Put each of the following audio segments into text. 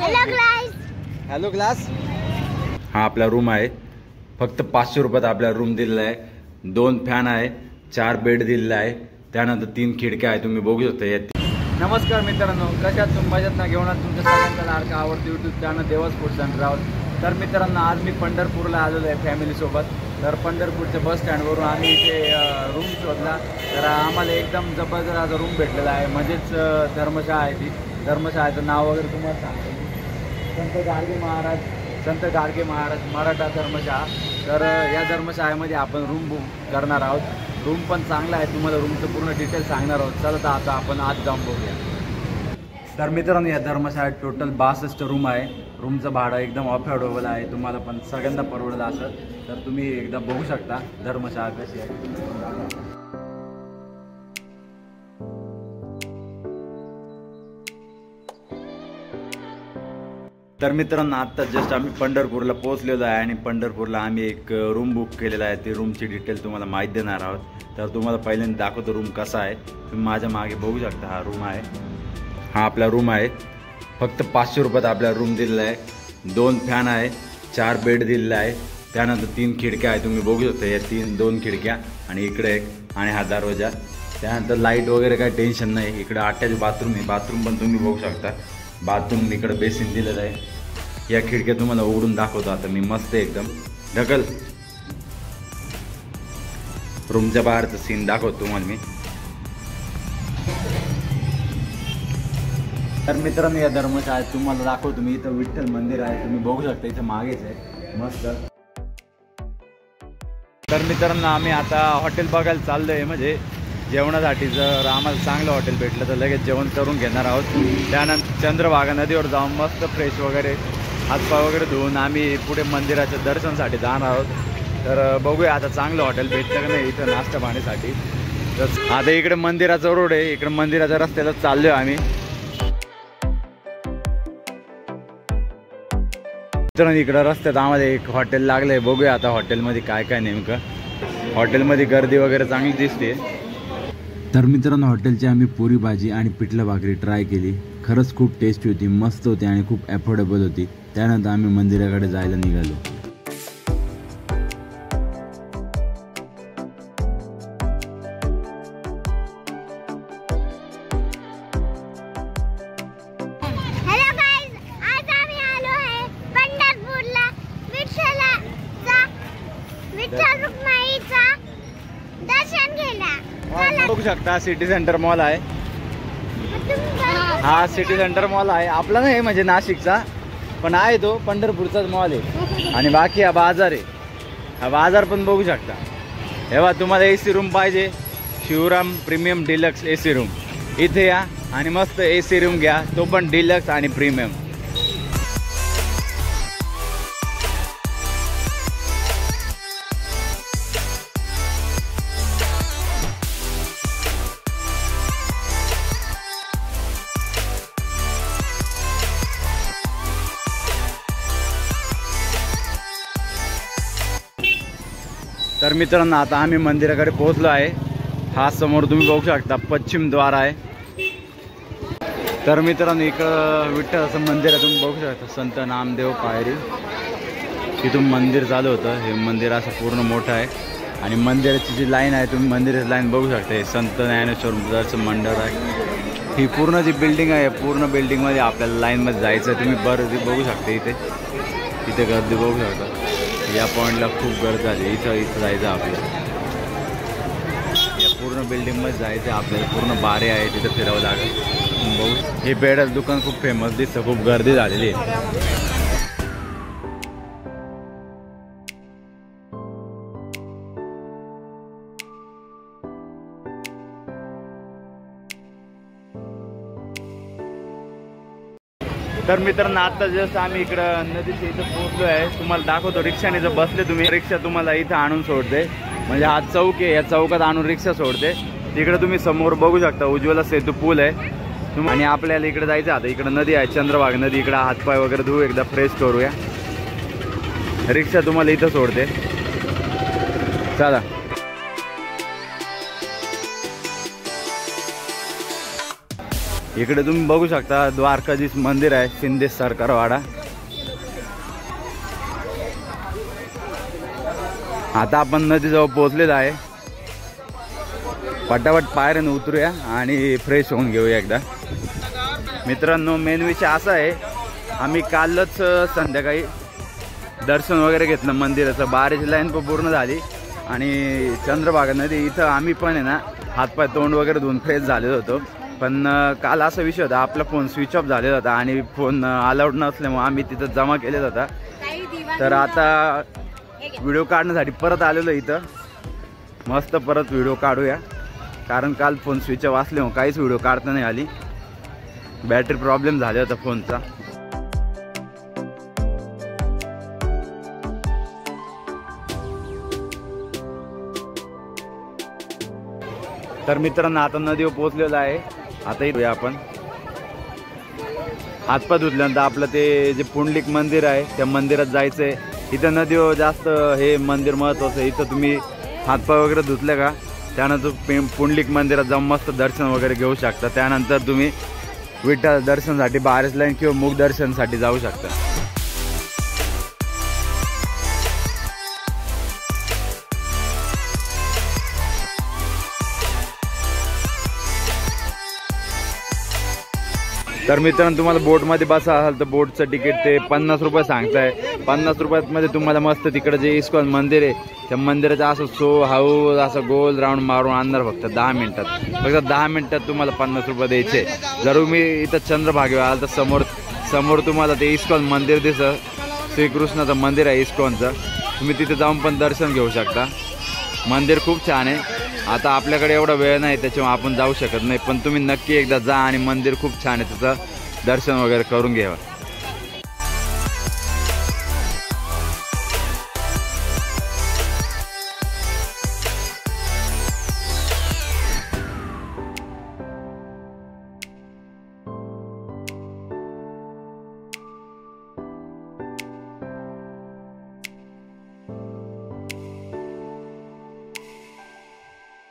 Hello class. हा आपला room आहे। फक्त 500 रुपयात आपला रूम दिलेला आहे। 2 फॅन आहे, 4 बेड दिलेला आहे, त्यानंतर 3 खिडक्या आहे, तुम्ही बघू शकता। नमस्कार मित्रांनो, कशात तुम्ही मजेत ना घेऊन तुमच्या सगळ्यांचा लाडका आवडतं YouTube channel Dewas food centre आहोत। तर मित्रांनो, आज मी पंढरपूरला आलेलो आहे फॅमिलीसोबत। तर पंढरपूरच्या बस स्टँडवरून आम्ही इथे रूम शोधला, तर आम्हाला एकदम जबरदस्त असा रूम भेटलेला आहे। म्हणजेच धर्मशाळा आहे ती। धर्मशाळेचं नाव वगैरे तुम्हाला सांगतो मी, संत गाडगे महाराज मराठा धर्मशाळा। तर या धर्मशाळेमध्ये आपण रूम बुक करणार आहोत। रूम पण चांगला आहे, तुम्हाला रूमचं पूर्ण डिटेल सांगणार आहोत। चला तर आता आपण आज जाऊन बघूया। तर मित्रांनो, या धर्मशाळेत टोटल 62 रूम आहे। रूमचं भाडं एकदम अफोर्डेबल आहे, तुम्हाला पण सगळ्यांना परवडेल असं। तर तुम्ही एकदा बघू शकता धर्मशाळा कशी आहे। तर मित्रांनो, आत्ता जस्ट आम्ही पंढरपूरला पोहोचलेलो आहे आणि पंढरपूरला आम्ही एक रूम बुक केलेला आहे। ती रूमची डिटेल तुम्हाला माहीत देणार आहोत। तर तुम्हाला पहिल्यांदा दाखवतो रूम कसा आहे। तुम्ही माझ्या मागे बघू शकता, हा रूम आहे। हा आपला रूम आहे। फक्त 500 रुपयात आपला रूम दिलेला आहे। 2 फॅन आहे, 4 बेड दिलेला आहे, त्यानंतर 3 खिडक्या आहे, तुम्ही बघू शकता। या 2 खिडक्या आणि इकडे एक आणि हा दरवाजा। त्यानंतर लाईट वगैरे काही टेन्शन नाही। इकडे अटॅच बाथरूम आहे, बाथरूम पण तुम्ही बघू शकता। बाथरूम इकडे बेसिन दिलेलं आहे। या खिडक्या तुम्हाला उघडून दाखवतो आता मी, मस्त एकदम ढकल। रूमच्या बाहेरचं सीन दाखवतो तुम्हाला मी। तर मित्रांनो, या धर्मशाळेत तुम्हाला दाखवतो मी। इथं विठ्ठल मंदिर आहे, तुम्ही बघू शकता, इथं मागेच आहे मस्त। तर मित्रांनो, आम्ही आता हॉटेल बघायला चाललो आहे। म्हणजे जेवणासाठी जर आम्हाला चांगलं हॉटेल भेटलं तर लगेच जेवण करून घेणार आहोत। त्यानंतर चंद्रभागा नदीवर जाऊन मस्त फ्रेश वगैरे हातपाय वगैरे धुवून आम्ही पुढे मंदिराच्या दर्शनासाठी जाणार आहोत। तर बघूया आता चांगलं हॉटेल भेटतं का नाही इथं नाश्ता पाण्यासाठी। तर आता इकडे मंदिराचा रोड आहे, इकडे मंदिराच्या रस्त्याला चाललोय आम्ही। तर इकडं रस्त्यात आम्हाला एक हॉटेल लागलंय, बघूया आता हॉटेलमध्ये काय काय नेमकं। हॉटेलमध्ये गर्दी वगैरे चांगली दिसते। तर मित्रांनो, हॉटेलची आम्ही पुरी भाजी आणि पिठलं भाकरी ट्राय केली। खरंच खूप टेस्टी होती, मस्त होती आणि खूप अफोर्डेबल होती। त्यानंतर आम्ही मंदिराकडे जायला निघालो। बघू शकता सिटी सेंटर मॉल आहे। हा सिटी सेंटर मॉल आहे, आपला नाही म्हणजे नाशिकचा, पण आहे तो पंढरपूरचाच मॉल आहे। आणि बाकी हा बाजार आहे, हा बाजार पण बघू शकता। तेव्हा तुम्हाला AC रूम पाहिजे, Shivram premium deluxe AC room, इथे या आणि मस्त AC रूम घ्या, तो पण डिलक्स आणि प्रीमियम। तर मित्रांनो, आता आम्ही मंदिराकडे पोहोचलो आहे। हा समोर तुम्ही बघू शकता पश्चिम द्वार आहे। तर मित्रांनो, इकडं विठ्ठलाचं मंदिर आहे, तुम्ही बघू शकता संत नामदेव पायरी, तिथून मंदिर चालू होतं। हे मंदिर असं पूर्ण मोठं आहे आणि मंदिराची जी लाईन आहे, तुम्ही मंदिराची लाईन बघू शकता। हे संत ज्ञानेश्वर मुद्राचं मंडळ आहे। ही पूर्ण जी बिल्डिंग आहे, पूर्ण बिल्डिंगमध्ये आपल्याला लाईनमध्ये जायचं आहे। तुम्ही बघू शकता, इथे गर्दी बघू शकता। या पॉईंटला खूप गर्दी झाली, इथं जायचं आपल्याला। या पूर्ण बिल्डिंगमध्ये जायचं आपल्याला, पूर्ण बारे आहे, तिथं फिरावं लागेल। बघू, हे बेडच दुकान खूप फेमस दिसतं, खूप गर्दी झालेली आहे। तर मित्रांनो, आता जस्ट आम्ही इकडं नदीच्या इथं पोहोचलो आहे। तुम्हाला दाखवतो, रिक्षाने जर बसले तुम्ही, रिक्षा तुम्हाला इथं आणून सोडते। म्हणजे हा चौक आहे, या चौकात आणून रिक्षा सोडते। तिकडे तुम्ही समोर बघू शकता उज्ज्वला सेतू पूल आहे। आणि आपल्याला इकडे जायचं आता, इकडे नदी आहे चंद्रभागा नदी, इकडे हातपाय वगैरे धुवू, एकदा फ्रेश करूया। रिक्षा तुम्हाला इथं सोडते, चला। इकडे तुम्ही बघू शकता द्वारकाधीश मंदिर आहे, शिंदे सरकारवाडा। आता आपण नदीजवळ पोहोचलेलो आहे। पटापट पायऱ्याने उतरूया आणि फ्रेश होऊन घेऊया एकदा। मित्रांनो, मेन विषय असा आहे, आम्ही कालच संध्याकाळी दर्शन वगैरे घेतलं मंदिराचं, बारेची लाईन पण पूर्ण झाली आणि चंद्रभागा नदी इथं आम्ही पण आहे ना हातपाय तोंड वगैरे धुवून फ्रेश झालेलो होतो। पण काल असा विषय होता, आपला फोन स्विच ऑफ झालेला होता आणि फोन अलाउड नसल्यामुळे आम्ही तिथं जमा केलेला होता। तर आता व्हिडिओ काढण्यासाठी परत आलेलो इथं, मस्त परत व्हिडिओ काढूया, कारण काल फोन स्विच ऑफ असल्यामुळे काहीच व्हिडिओ काढता नाही आली, बॅटरी प्रॉब्लेम झाला होता फोनचा। तर मित्रांनो, आता नदीवर पोहोचलेलो आहे। आता इथे आपण हातपाय धुतल्यानंतर आपलं ते जे पुंडलिक मंदिर आहे त्या मंदिरात जायचंय। इथं नदीवर जास्त हे मंदिर महत्त्वाचं आहे। इथं तुम्ही हातपाय वगैरे धुतले का त्यानंतर पुंडलिक मंदिरात जाऊन मस्त दर्शन वगैरे घेऊ शकता। त्यानंतर तुम्ही विठ्ठल दर्शनासाठी बारेस लाईन किंवा मुख दर्शनासाठी जाऊ शकता। तर मित्रांनो, तुम्हाला बोटमध्ये बसा असाल तर बोटचं तिकीट ते 50 रुपये सांगताय। 50 रुपयामध्ये तुम्हाला मस्त तिकडे जे इस्कॉन मंदिर आहे त्या मंदिराचं असं हाऊ असं गोल राऊंड मारून आणणार फक्त 10 मिनिटात। फक्त 10 मिनिटात तुम्हाला 50 रुपये द्यायचे। जर तुम्ही इथं चंद्रभागेवर आल तर समोर तुम्हाला ते इस्कॉन मंदिर दिसतं, श्रीकृष्णाचं मंदिर आहे इस्कॉनचं। तुम्ही तिथे जाऊन पण दर्शन घेऊ शकता। मंदिर खूप छान आहे। आता आपल्याकडे एवढा वेळ नाही त्याच्यामुळे आपण जाऊ शकत नाही, पण तुम्ही नक्की एकदा जा आणि मंदिर खूप छान आहे, त्याचं दर्शन वगैरे करून घ्यावं।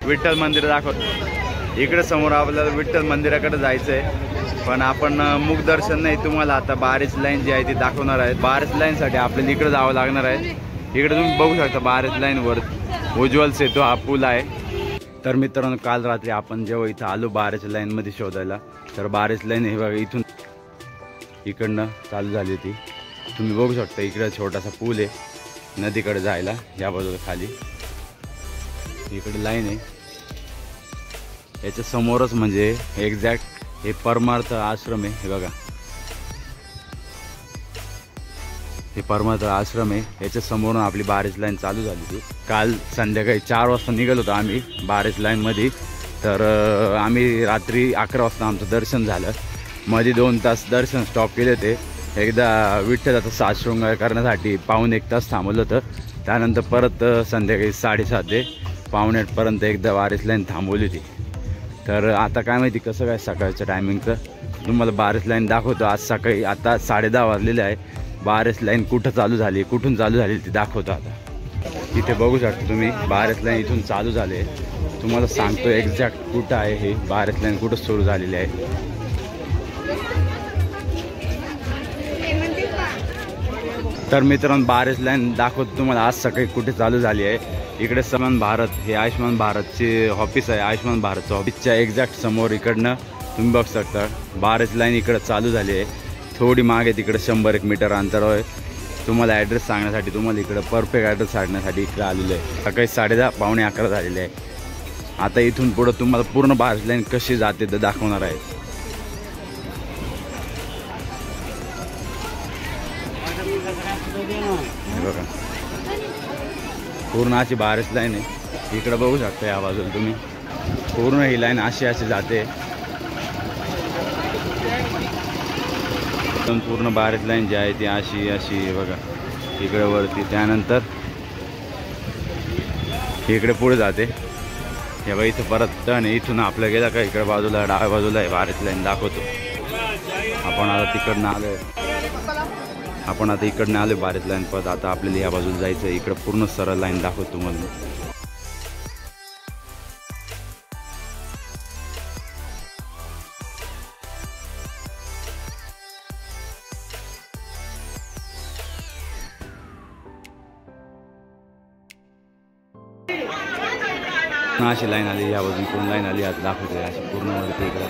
विठ्ठल मंदिर दाखवतो। इकडे समोर आपल्याला विठ्ठल मंदिराकडे जायचंय, पण आपण मुख दर्शन नाही तुम्हाला आता बारेस लाईन जी आहे ती दाखवणार आहे। बारेस लाईनसाठी आपल्याला इकडे जावं लागणार आहे। इकडे तुम्ही बघू शकता बारेस लाईनवर उज्ज्वल सेतू हा पूल आहे। तर मित्रांनो, काल रात्री आपण जेव्हा इथं आलो बारेस लाईनमध्ये शोधायला, तर बारेस लाईन हे बघा इथून इकडनं चालू झाली होती। तुम्ही बघू शकता इकडे छोटासा पूल आहे नदीकडे जायला, या बाजूला खाली इकडे लाईन आहे। याच्या समोरच म्हणजे एक्झॅक्ट हे परमार्थ आश्रम आहे। हे बघा, हे परमार्थ आश्रम आहे, याच्या समोरून आपली बारेस लाईन चालू झाली होती। काल संध्याकाळी 4 वाजता निघालो होतो आम्ही बारेस लाईनमध्ये। तर आम्ही रात्री 11 वाजता आमचं दर्शन झालं। मध्ये 2 तास दर्शन स्टॉप केले होते। एकदा विठ्ठलाचा सातशृंगार करण्यासाठी 1.5 तास थांबवलं होतं। त्यानंतर परत संध्याकाळी 7:30 ते 7:45 एकदा बारेस लाईन थांबवली होती। तर आता काय माहिती कसं काय सकाळच्या टायमिंगचं, तुम्हाला बारेस लाईन दाखवतो। आज सकाळी आता 10:30 वाजलेले आहे। बारेस लाईन कुठं चालू झाली, कुठून चालू झाली ती दाखवतो। आता इथे बघू शकता तुम्ही बारेस लाईन इथून चालू झाले। तुम्हाला सांगतो एक्झॅक्ट कुठं आहे हे बारेस लाईन, कुठं सुरू झालेली आहे। तर मित्रांनो, बारेस लाईन दाखवतो तुम्हाला आज सकाळी कुठे चालू झाली आहे। इकडे आयुष्मान भारत, हे आयुष्मान भारतचे ऑफिस आहे। आयुष्मान भारतचं ऑफिसच्या एक्झॅक्ट समोर इकडनं तुम्ही बघू शकता बारेस लाईन इकडं चालू झाली आहे। थोडी मागे तिकडे 100-1 मीटर अंतरावर तुम्हाला ॲड्रेस सांगण्यासाठी, तुम्हाला इकडं परफेक्ट ॲड्रेस सांगण्यासाठी इकडे आलेलं आहे। सकाळी 10:30 11:15 झालेले आहे। आता इथून पुढं तुम्हाला पूर्ण बारेस लाईन कशी जाते ते दाखवणार आहे। बघा, पूर्ण अशी बारेस लाईन आहे। इकडे बघू शकता या बाजूला तुम्ही पूर्ण ही लाईन अशी जाते। पूर्ण बारेस लाईन जी आहे ती अशी बघा इकडे वरती, त्यानंतर इकडे पुढे जाते। हे बघा इथं परत टर्न आहे। इथून आपलं गेला का इकडे बाजूला डाव्या बाजूला आहे बारेस लाईन दाखवतो। आपण आता तिकडनं आलो, आपण आता इकडनं आलो बारेस लाईन परत। आता आपल्याला या बाजूला जायचं आहे। इकडे पूर्ण सरळ लाईन दाखवतो तुम्हाला। इथून अशी लाईन आली, या बाजू इकडून लाईन आली, आज दाखवते अशी पूर्ण वरती इकडं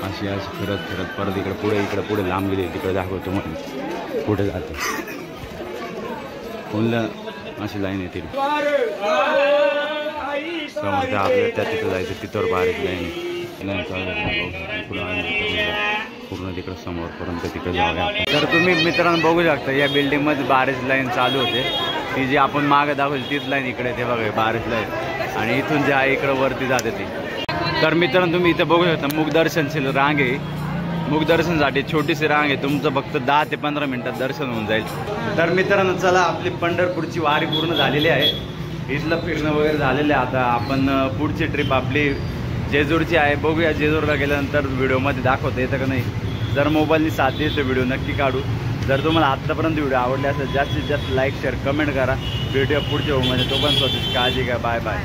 अशी फिरत फिरत परत इकडे पुढे लांब गेली, तिकडे दाखवतो मग पुढे जाते पुन्हा अशी लाईन येते समोर आपल्या त्या तिथं जायचं, तिथवर बारीक लाईन पूर्ण तिकडं समोरपर्यंत तिकडे जाऊया. तर तुम्ही मित्रांनो बघू शकता या बिल्डिंगमध्ये बारीच लाईन चालू होते, ती जी आपण मागे दाखवली तीच लाईन इकडे ते बघा बारीच लाईन, आणि इथून जे आहे इकडं वरती जाते ती. तर मित्रांनो तुम्ही इथं बघू शकता मुखदर्शनची रांग आहे, मुखदर्शनसाठी छोटीशी रांग आहे, तुमचं फक्त 10 ते 15 मिनिटात दर्शन होऊन जाईल. तर मित्रांनो चला, आपली पंढरपूरची वारी पूर्ण झालेली आहे, इथलं फिरणं वगैरे झालेलं आहे. आता आपण पुढची ट्रिप आपली जेजूरची आहे, बघूया जेजूरला गेल्यानंतर व्हिडिओमध्ये दाखवता येतं का नाही. जर मोबाईलनी साथ देतो व्हिडिओ नक्की काढू. जर तुम्हाला आत्तापर्यंत व्हिडिओ आवडले असेल जास्तीत जास्त लाईक शेअर कमेंट करा. भेटूया पुढच्या व्हिडिओमध्ये, तो पण स्वतःची काळजी घ्या. Bye bye.